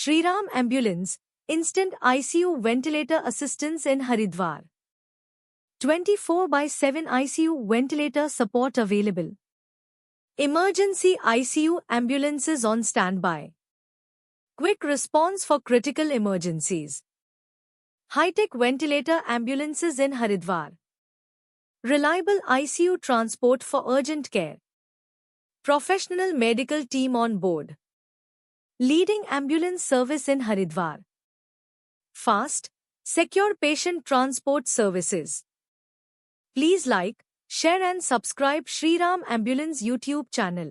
Shriram Ambulance, Instant ICU Ventilator Assistance in Haridwar. 24/7 ICU ventilator support available. Emergency ICU ambulances on standby. Quick response for critical emergencies. High-tech ventilator ambulances in Haridwar. Reliable ICU transport for urgent care. Professional medical team on board. Leading ambulance service in Haridwar. Fast, secure patient transport services. Please like, share and subscribe Shriram Ambulance YouTube channel.